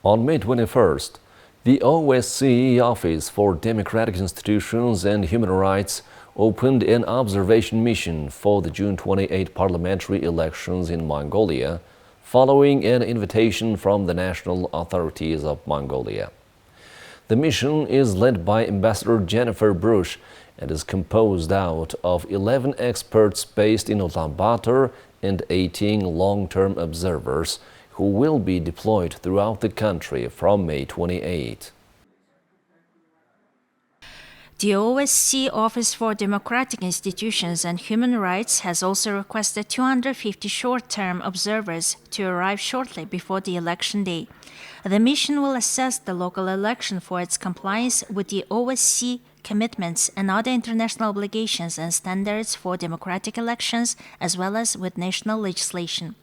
On May 21st, the OSCE Office for Democratic Institutions and Human Rights opened an observation mission for the June 28 parliamentary elections in Mongolia, following an invitation from the national authorities of Mongolia. The mission is led by Ambassador Jennifer Brush and is composed out of 11 experts based in Ulaanbaatar and 18 long-term observers who will be deployed throughout the country from May 28. The OSCE Office for Democratic Institutions and Human Rights has also requested 250 short-term observers to arrive shortly before the election day. The mission will assess the local election for its compliance with the OSCE commitments and other international obligations and standards for democratic elections, as well as with national legislation.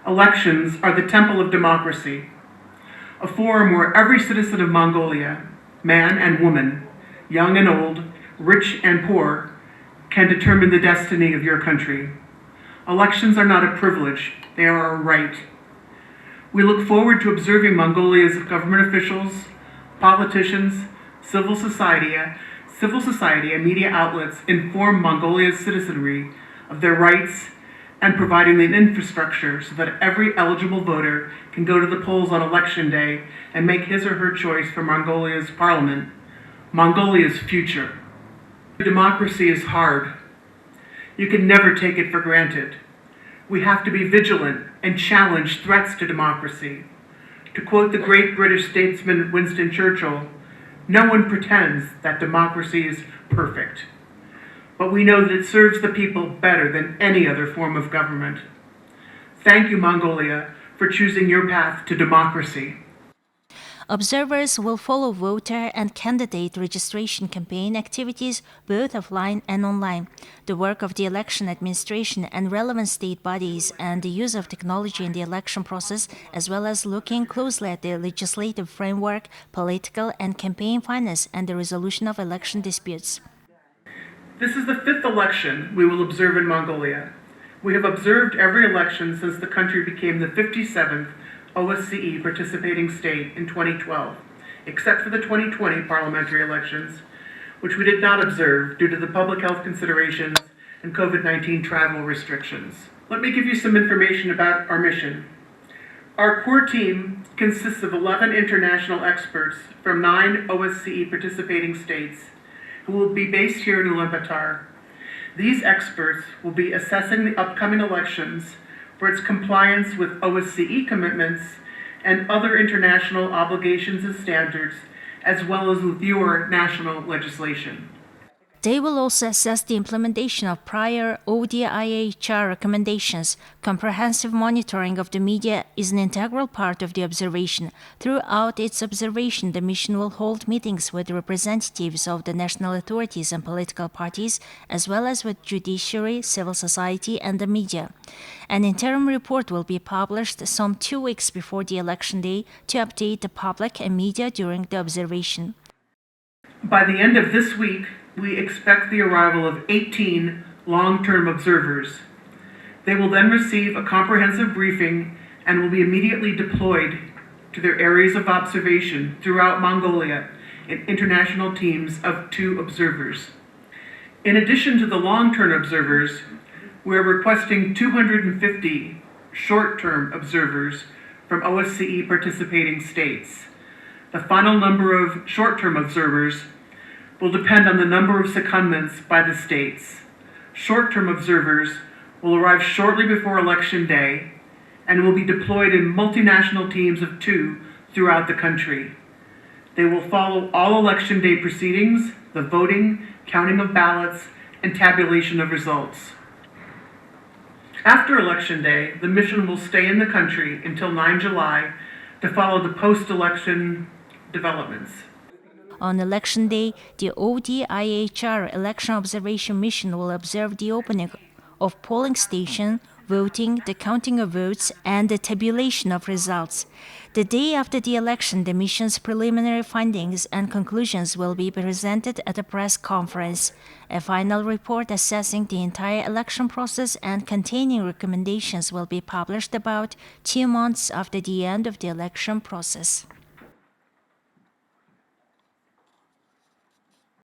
Elections are the temple of democracy, a forum where every citizen of Mongolia, man and woman, young and old, rich and poor, can determine the destiny of your country. Elections are not a privilege, they are a right. We look forward to observing Mongolia's government officials, politicians, civil society and media outlets inform Mongolia's citizenry of their rights and providing an infrastructure so that every eligible voter can go to the polls on election day and make his or her choice for Mongolia's parliament, Mongolia's future. Democracy is hard. You can never take it for granted. We have to be vigilant and challenge threats to democracy. To quote the great British statesman Winston Churchill, no one pretends that democracy is perfect, but we know that it serves the people better than any other form of government. Thank you, Mongolia, for choosing your path to democracy. Observers will follow voter and candidate registration campaign activities both offline and online, the work of the election administration and relevant state bodies, and the use of technology in the election process, as well as looking closely at the legislative framework, political and campaign finance, and the resolution of election disputes. This is the 5th election we will observe in Mongolia. We have observed every election since the country became the 57th OSCE participating state in 2012, except for the 2020 parliamentary elections, which we did not observe due to the public health considerations and COVID-19 travel restrictions. Let me give you some information about our mission. Our core team consists of 11 international experts from 9 OSCE participating states who will be based here in Ulaanbaatar. These experts will be assessing the upcoming elections for its compliance with OSCE commitments and other international obligations and standards, as well as with your national legislation. They will also assess the implementation of prior ODIHR recommendations. Comprehensive monitoring of the media is an integral part of the observation. Throughout its observation, the mission will hold meetings with representatives of the national authorities and political parties, as well as with judiciary, civil society, and the media. An interim report will be published some 2 weeks before the election day to update the public and media during the observation. By the end of this week, we expect the arrival of 18 long-term observers. They will then receive a comprehensive briefing and will be immediately deployed to their areas of observation throughout Mongolia in international teams of 2 observers. In addition to the long-term observers, we're requesting 250 short-term observers from OSCE participating states. The final number of short-term observers will depend on the number of secondments by the states. Short-term observers will arrive shortly before Election Day and will be deployed in multinational teams of 2 throughout the country. They will follow all Election Day proceedings, the voting, counting of ballots, and tabulation of results. After Election Day, the mission will stay in the country until 9 July to follow the post-election developments. On Election Day, the ODIHR Election Observation Mission will observe the opening of polling stations, voting, the counting of votes, and the tabulation of results. The day after the election, the mission's preliminary findings and conclusions will be presented at a press conference. A final report assessing the entire election process and containing recommendations will be published about 2 months after the end of the election process.